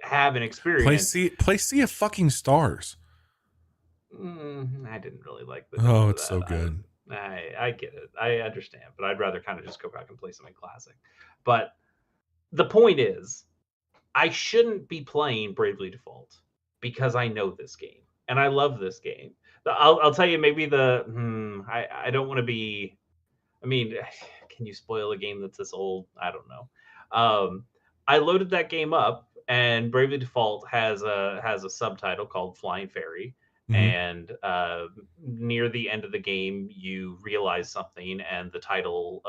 have an experience. Play Sea of fucking Stars. I didn't really like the. Oh, it's so good. I get it. I understand, but I'd rather kind of just go back and play something classic. But the point is, I shouldn't be playing Bravely Default because I know this game and I love this game. I'll tell you maybe I don't want to be. I mean, can you spoil a game that's this old? I don't know. I loaded that game up, and Bravely Default has a subtitle called Flying Fairy. Hmm. And near the end of the game, you realize something, and the title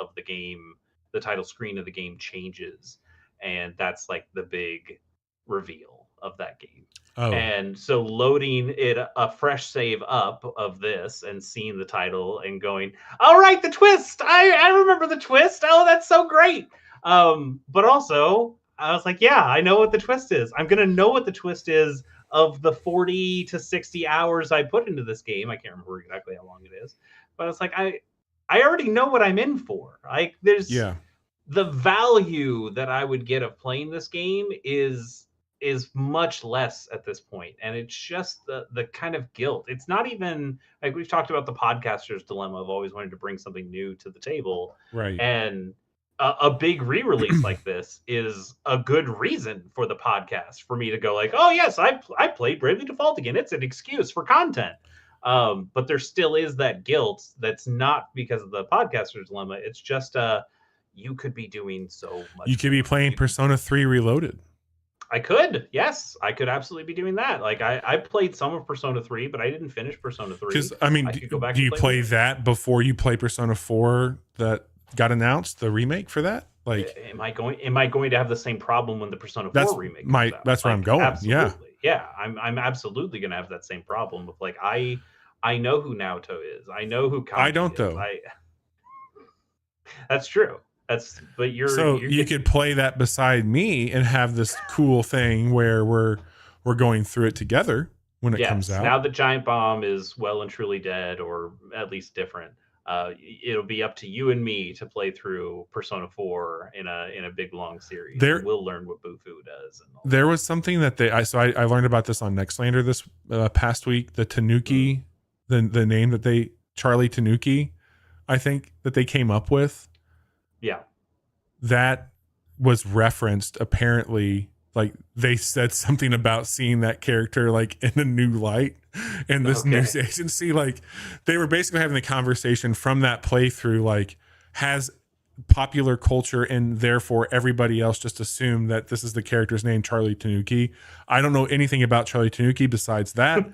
screen of the game changes, and that's like the big reveal of that game. Oh, And so loading it a fresh save up of this and seeing the title and going, all right, the twist. I remember the twist. Oh, that's so great. But also, I was like, yeah, I know what the twist is. I'm gonna know what the twist is of the 40 to 60 hours I put into this game. I can't remember exactly how long it is, but it's like I already know what I'm in for. Like, there's yeah. the value that I would get of playing this game is much less at this point, and it's just the kind of guilt. It's not even like we've talked about the podcaster's dilemma of always wanting to bring something new to the table, Right. and a big re-release like this is a good reason for the podcast for me to go like, oh yes, I played Bravely Default again. It's an excuse for content. But there still is that guilt that's not because of the podcaster's dilemma. It's just you could be doing so You much could be more. playing Persona 3 Reloaded. I could, yes, I could absolutely be doing that. Like I played some of Persona 3, but I didn't finish Persona Because 3. I mean, I could go back do and you play play more. that before you play Persona 4 that got announced, the remake for that? Like, Am I going to have the same problem when the Persona 4 remake comes out? that's where I'm Like going. Yeah. absolutely. Yeah, I'm absolutely going to have that same problem of like I know who Naoto is. I know who I Kanji don't is. though. I That's true. That's but So you're you getting could play that beside me and have this cool thing where we're going through it together when it comes Yes, out. now that Giant Bomb is well and truly dead, or at least different, it'll be up to you and me to play through Persona 4 in a big long series, and There we'll learn what Bufu does and all there was something that I learned about this on Nextlander this past week. The that. Mm, Tanuki, the name that they Charlie Tanuki, I think that they came up with, yeah. that was referenced apparently. Like they said something about seeing that character like in a new light in this news Okay. agency. Like they were basically having the conversation from that playthrough, like has popular culture and therefore everybody else just assumed that this is the character's name, Charlie Tanuki. I don't know anything about Charlie Tanuki besides that.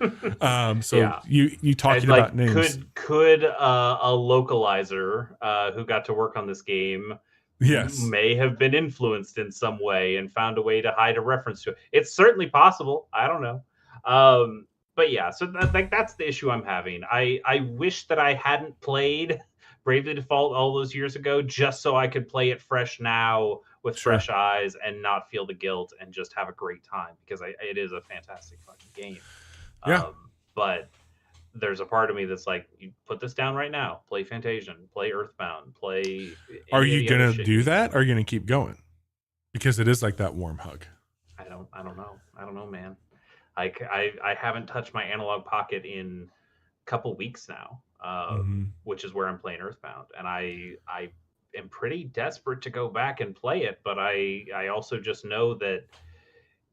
So Yeah. you And talking about like, names. could a localizer who got to work on this game Yes. may have been influenced in some way and found a way to hide a reference to it? It's certainly possible. I don't know. But yeah, so that's the issue I'm having. I wish that I hadn't played Bravely Default all those years ago just so I could play it fresh now with Sure. fresh eyes and not feel the guilt and just have a great time because it is a fantastic fucking game. Yeah. But there's a part of me that's like, you put this down right now. Play Fantasian, play Earthbound, play Are any of you the other gonna shit you do keep that? coming Or are out. you gonna keep going? Because it is like that warm hug. I don't know. I don't know, man. Like I haven't touched my analog pocket in a couple weeks now, Mm-hmm. which is where I'm playing Earthbound, and I am pretty desperate to go back and play it, but I also just know that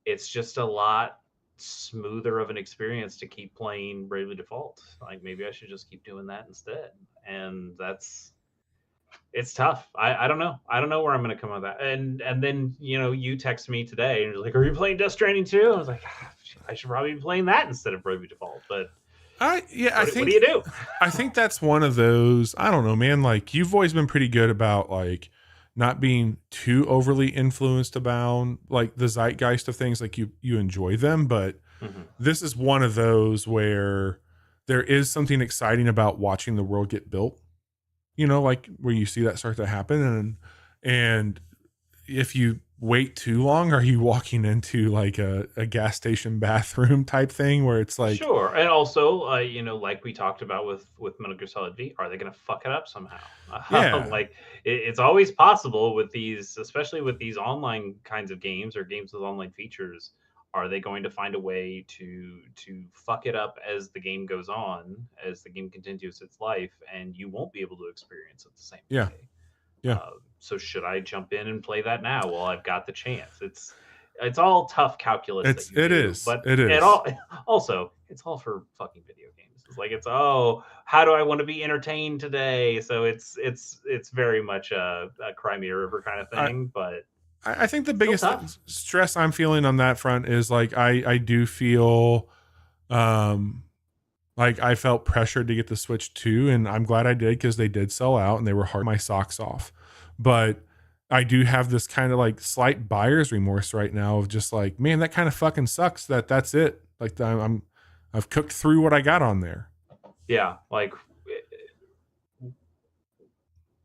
it's just a lot smoother of an experience to keep playing Bravely Default. Like maybe I should just keep doing that instead. And it's tough. I don't know. I don't know where I'm gonna come with that. And then you text me today and you're like, "Are you playing Death Stranding too?" I was like, I should probably be playing that instead of Bravely Default. But I what do you think do? I think that's one of those, I don't know, man, like you've always been pretty good about like not being too overly influenced about like the zeitgeist of things. Like you enjoy them, but Mhm. this is one of those where there is something exciting about watching the world get built. Like where you see that start to happen, and if you wait too long, are you walking into like a gas station bathroom type thing where it's like, Sure, and also, like we talked about with Metal Gear Solid V, are they going to fuck it up somehow? yeah, Like it's always possible with these, especially with these online kinds of games or games with online features. Are they going to find a way to fuck it up as the game goes on, as the game continues its life, and you won't be able to experience it the same yeah, way? yeah. So should I jump in and play that now while I've got the chance? it's all tough calculus that you It do, is. but It it is. all also it's all for fucking video games. It's like it's oh, how do I want to be entertained today? So it's very much a Cry Me a River kind of I thing, but I think the still biggest tough. stress I'm feeling on that front is like I do feel um like I felt pressured to get the Switch 2, and I'm glad I did because they did sell out and they were hard my socks off. But I do have this kind of like slight buyer's remorse right now of just like, man, that kind of fucking sucks that's it. Like I've cooked through what I got on there. Yeah, like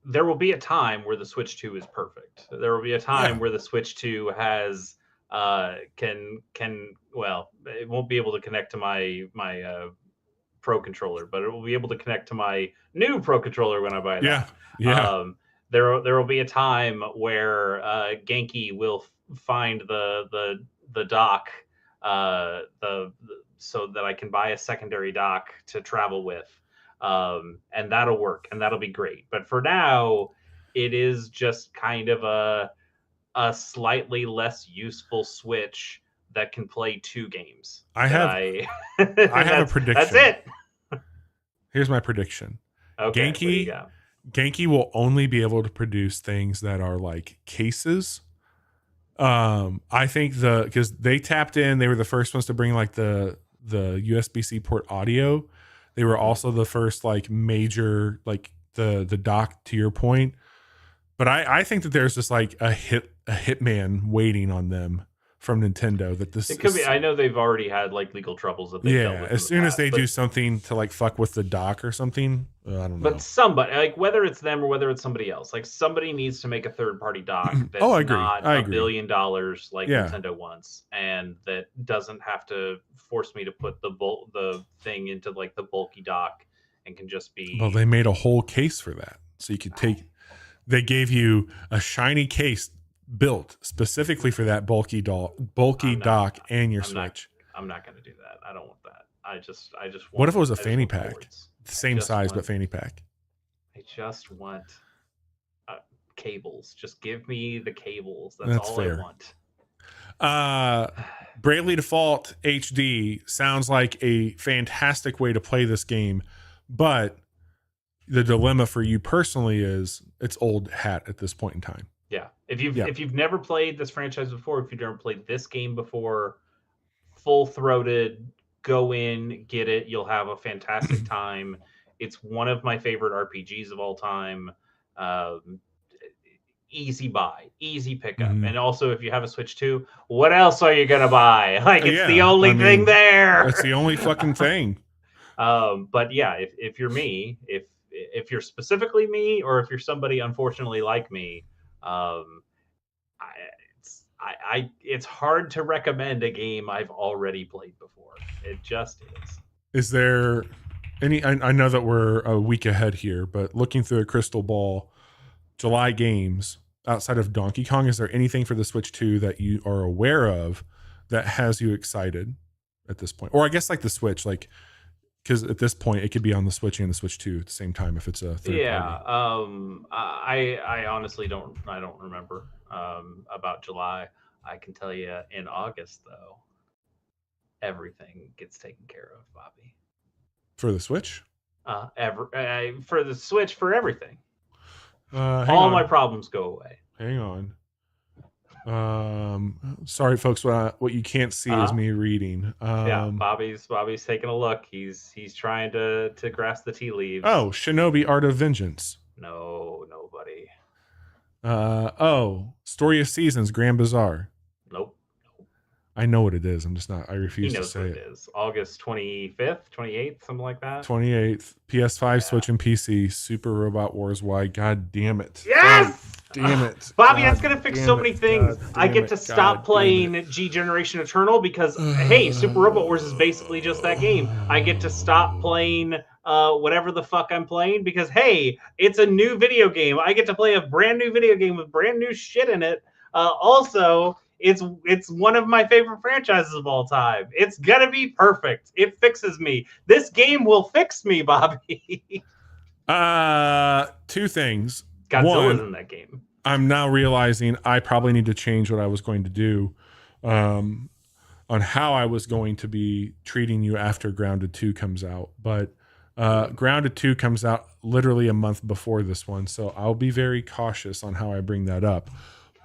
there will be a time where the Switch 2 is perfect. There will be a time Yeah. where the Switch 2 has can well, it won't be able to connect to my Pro controller, but it will be able to connect to my new Pro controller when I buy Yeah. that. Yeah. There will be a time where Genki will find the dock so that I can buy a secondary dock to travel with, and that'll work and that'll be great. But for now, it is just kind of a slightly less useful Switch that can play two games I that have I I and have a that's prediction. it. Here's my prediction. Okay, what do you got? Genki will only be able to produce things that are like cases. I think because they tapped in, they were the first ones to bring like the USB-C port audio. They were also the first like major like the dock to your point. But I think that there's just like a hitman waiting on them from Nintendo that this It could be. is, I know they've already had like legal troubles that they've dealt yeah, with in as the soon as past, they but do something to like fuck with the dock or something, I don't but know. somebody like whether it's them or whether it's somebody else, like somebody needs to make a third party dock Oh, that's I agree. not I a agree. $1 billion like Yeah. Nintendo wants, and that doesn't have to force me to put the thing into like the bulky dock and can just Well, be. they made a whole case for that. So you could take, they gave you a shiny case built specifically for that bulky I'm not. dock and your I'm not. Switch. I'm not going to do that. I don't want that. I just What want. if it was a I just fanny want pack? ports. The I same just size, want. but fanny pack. I just want cables. Just give me the cables. That's That's all I fair. want. Bravely Default HD sounds like a fantastic way to play this game, but the dilemma for you personally is it's old hat at this point in time. Yeah. Yeah. If you've never played this franchise before, if you've never played this game before, full throated, go in, get it. You'll have a fantastic time. It's one of my favorite RPGs of all time. Um, Easy buy, easy pickup. Mhm. And also, if you have a Switch 2, what else are you gonna buy? Like it's the Yeah, only I thing mean, there. that's the only fucking thing. But yeah, if you're me, if you're specifically me, or if you're somebody unfortunately like me, um, I, it's hard to recommend a game I've already played before. It just is. Is there any? I know that we're a week ahead here, but looking through a crystal ball, July games outside of Donkey Kong, is there anything for the Switch 2 that you are aware of that has you excited at this point? Or I guess like the Switch, like because at this point it could be on the Switch and the Switch 2 at the same time if it's a third Yeah. party. I honestly don't remember about July. I can tell you in August though, everything gets taken care of, Bobby. For the Switch? For the Switch, for everything, Hang all my on. problems go away. Hang on. Sorry folks, what you can't see is me reading. Yeah, Bobby's taking a look. He's trying to grasp the tea leaves. Oh, Shinobi Art of Vengeance. No, nobody. Story of Seasons, Grand Bazaar. Nope. I know what it is. I'm just not. I He refuse to knows say what it. it is. August 25th, 28th, something like that. 28th, PS5, Yeah. Switch, and PC. Super Robot Wars Y. God damn it. Yes! God damn it. Bobby, God that's going to fix damn so it. many things. God I damn get it. to God stop damn playing it. G Generation Eternal because, hey, Super Robot Wars is basically just that game. I get to stop playing whatever the fuck I'm playing because, hey, it's a new video game. I get to play a brand new video game with brand new shit in it. Also, it's one of my favorite franchises of all time. It's gonna be perfect. It fixes me. This game will fix me, Bobby. Two things. Godzilla's One, in that game. I'm now realizing I probably need to change what I was going to do. on how I was going to be treating you after Grounded 2 comes out. But Grounded 2 comes out literally a month before this one, so I'll be very cautious on how I bring that up.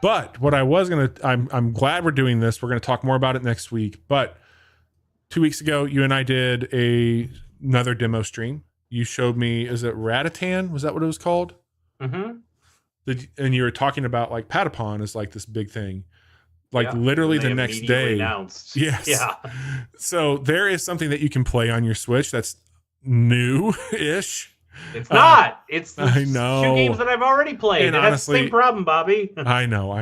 But what I was going to, I'm glad we're doing this. We're going to talk more about it next week. But 2 weeks ago, you and I did another demo stream. You showed me, is it Ratatan? Was that what it was called? Mm-hmm. And you were talking about like Patapon is like this big thing. Like literally the next day. Announced. Yes. Yeah. So there is something that you can play on your Switch that's new-ish. It's not. It's the I know. 2 games that I've already played. And it honestly, has the same problem, Bobby. I know.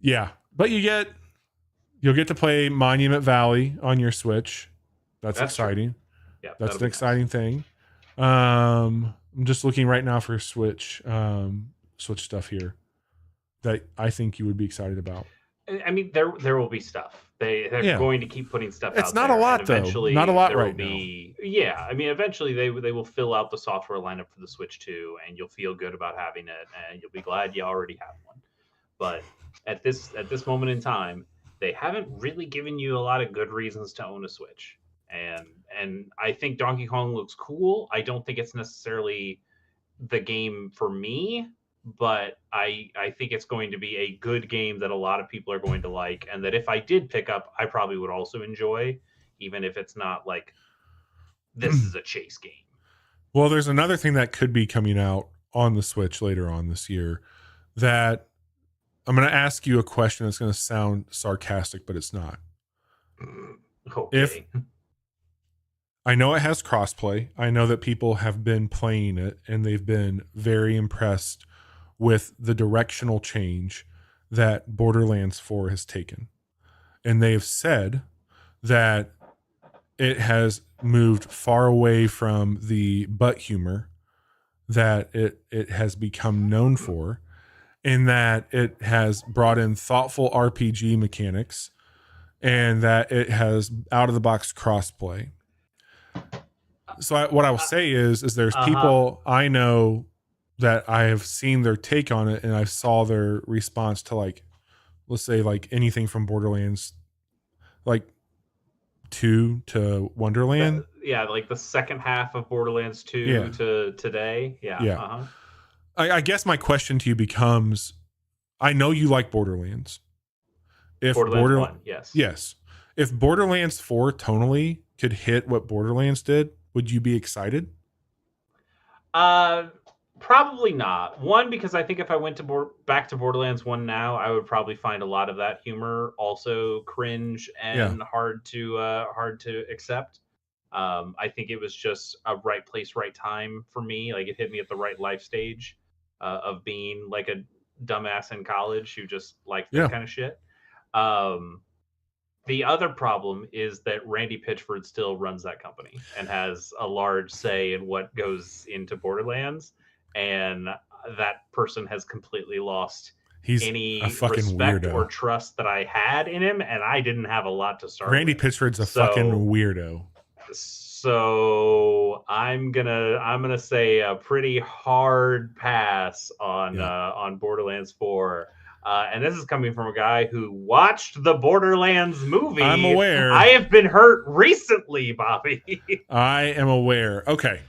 Yeah. But you'll get to play Monument Valley on your Switch. That's exciting. Yeah, that's an exciting thing. I'm just looking right now for Switch stuff here that I think you would be excited about. I mean, there will be stuff. They're going to keep putting stuff out. It's not a lot though. Not a lot right now. Yeah, I mean, eventually they will fill out the software lineup for the Switch 2, and you'll feel good about having it, and you'll be glad you already have one. But at this moment in time, they haven't really given you a lot of good reasons to own a Switch. And I think Donkey Kong looks cool. I don't think it's necessarily the game for me, but I think it's going to be a good game that a lot of people are going to like, and that if I did pick up, I probably would also enjoy, even if it's not like this is a chase game. Well, there's another thing that could be coming out on the Switch later on this year that I'm going to ask you a question that's going to sound sarcastic, but it's not. Okay. I know it has crossplay. I know that people have been playing it and they've been very impressed with the directional change that Borderlands 4 has taken. And they have said that it has moved far away from the butt humor that it has become known for, in that it has brought in thoughtful RPG mechanics and that it has out-of-the-box crossplay. So what I will say is there's people I know that I have seen their take on it, and I saw their response to, like, let's say like anything from Borderlands like 2 to Wonderland. Like the second half of Borderlands 2 to today. Yeah. I guess my question to you becomes, I know you like Borderlands. If Borderlands 1, yes. If Borderlands 4 tonally could hit what Borderlands did, would you be excited? Probably not. One, because I think if I went to back to Borderlands 1 now, I would probably find a lot of that humor also cringe and hard to accept. I think it was just a right place, right time for me. Like, it hit me at the right life stage of being like a dumbass in college who just liked that kind of shit. The other problem is that Randy Pitchford still runs that company and has a large say in what goes into Borderlands. And that person has completely lost any respect or trust that I had in him. And I didn't have a lot to start Randy with. Pitchford's a fucking weirdo. So I'm gonna say a pretty hard pass on Borderlands 4. And this is coming from a guy who watched the Borderlands movie. I'm aware. I have been hurt recently, Bobby. I am aware. Okay.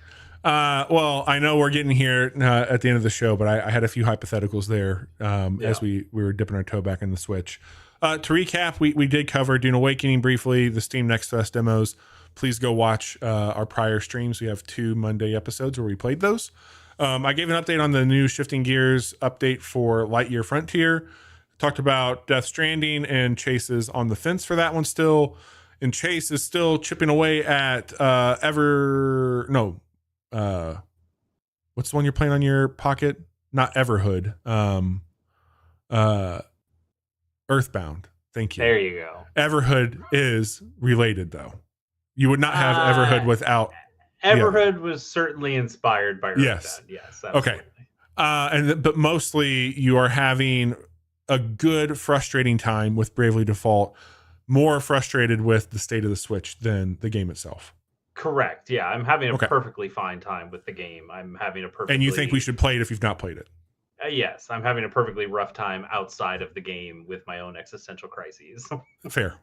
Well, I know we're getting here at the end of the show, but I had a few hypotheticals there as we were dipping our toe back in the Switch. To recap, we did cover Dune Awakening briefly, the Steam Next Fest demos. Please go watch our prior streams. We have 2 Monday episodes where we played those. I gave an update on the new Shifting Gears update for Lightyear Frontier. Talked about Death Stranding, and Chase is on the fence for that one still. And Chase is still chipping away at what's the one you're playing on your pocket? Not Everhood. Earthbound. Thank you. There you go. Everhood is related, though. You would not have Everhood without... Everhood was certainly inspired by Earthbound. Yes, absolutely. Okay. But mostly you are having a good, frustrating time with Bravely Default, more frustrated with the state of the Switch than the game itself. Correct. Yeah, I'm having a perfectly fine time with the game. I'm having a perfectly... And you think we should play it if you've not played it? Yes, I'm having a perfectly rough time outside of the game with my own existential crises. Fair.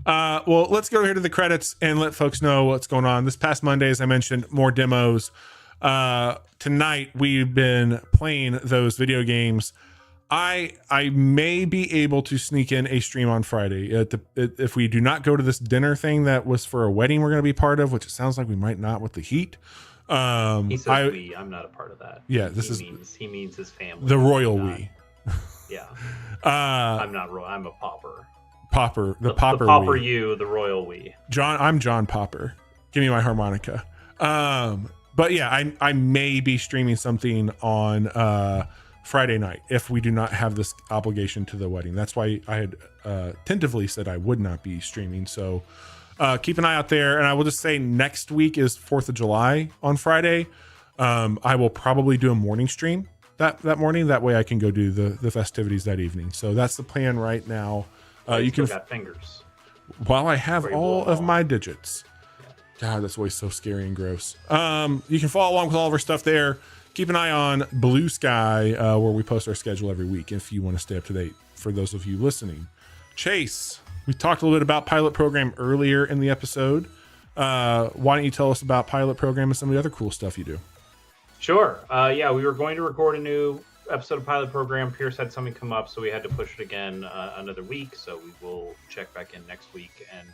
Well, let's go here to the credits and let folks know what's going on. This past Monday, as I mentioned, more demos. Tonight we've been playing those video games. I may be able to sneak in a stream on Friday if we do not go to this dinner thing that was for a wedding we're going to be part of, which it sounds like we might not with the heat. He says we. I'm not a part of that. Yeah, he means his family. The royal we. Yeah. I'm not royal. I'm a pauper. Popper, the Popper. The Popper we. you, the royal we. I'm John Popper. Give me my harmonica. But yeah, I may be streaming something on Friday night if we do not have this obligation to the wedding. That's why I had tentatively said I would not be streaming. So keep an eye out there. And I will just say next week is 4th of July on Friday. I will probably do a morning stream that morning. That way I can go do the festivities that evening. So that's the plan right now. You can got fingers. While I have all of my digits. God, that's always so scary and gross. You can follow along with all of our stuff there. Keep an eye on Blue Sky, where we post our schedule every week if you want to stay up to date for those of you listening. Chase, we talked a little bit about Pilot Program earlier in the episode. Why don't you tell us about Pilot Program and some of the other cool stuff you do? Sure. Yeah, we were going to record a new episode of Pilot Program. Pierce had something come up, so we had to push it again another week. So we will check back in next week and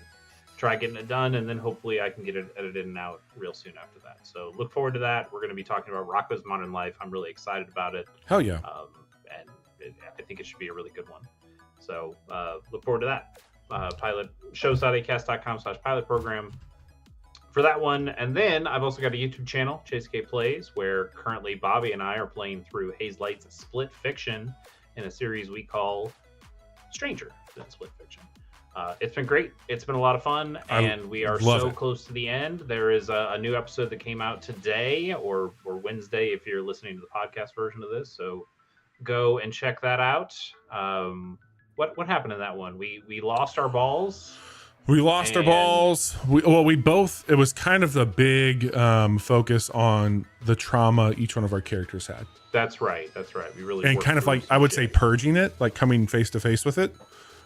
try getting it done, and then hopefully I can get it edited and out real soon after that. So look forward to that. We're going to be talking about Rocko's Modern Life. I'm really excited about it. Hell yeah. I think it should be a really good one. So look forward to that. Shows.acast.com/pilot program for that one. And then I've also got a YouTube channel, Chase K Plays, where currently Bobby and I are playing through Haze Light's Split Fiction in a series we call Stranger Than Split Fiction. It's been great. It's been a lot of fun, and we are so close to the end. There is a new episode that came out today or Wednesday if you're listening to the podcast version of this. So go and check that out. What happened in that one? We lost our balls. We lost our balls. We both. It was kind of the big focus on the trauma each one of our characters had. That's right. We really and kind of like I would say purging it, like coming face to face with it.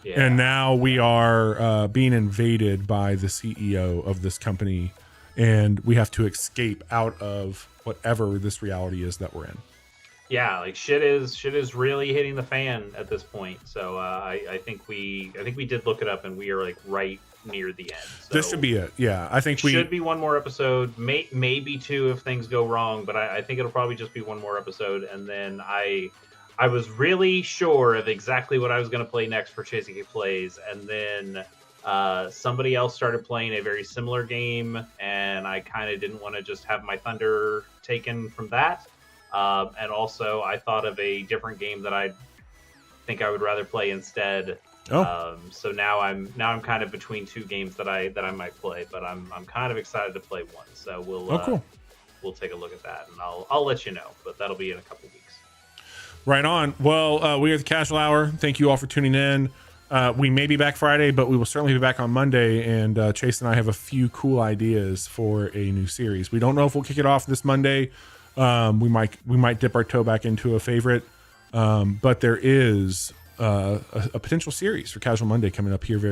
Yeah. And now we are being invaded by the CEO of this company, and we have to escape out of whatever this reality is that we're in. Yeah, like shit is really hitting the fan at this point. So I think we did look it up, and we are like right near the end. So this should be it. Yeah, I think we should be one more episode, maybe two if things go wrong, but I think it'll probably just be one more episode, and then I was really sure of exactly what I was going to play next for Chasing K Plays, and then somebody else started playing a very similar game, and I kind of didn't want to just have my thunder taken from that. And also, I thought of a different game that I think I would rather play instead. So now I'm kind of between two games that I might play, but I'm kind of excited to play one. So we'll take a look at that, and I'll let you know. But that'll be in a couple weeks. Right on. Well, we are the Casual Hour. Thank you all for tuning in. We may be back Friday, but we will certainly be back on Monday. And Chase and I have a few cool ideas for a new series. We don't know if we'll kick it off this Monday. We might dip our toe back into a favorite. But there is a potential series for Casual Monday coming up here very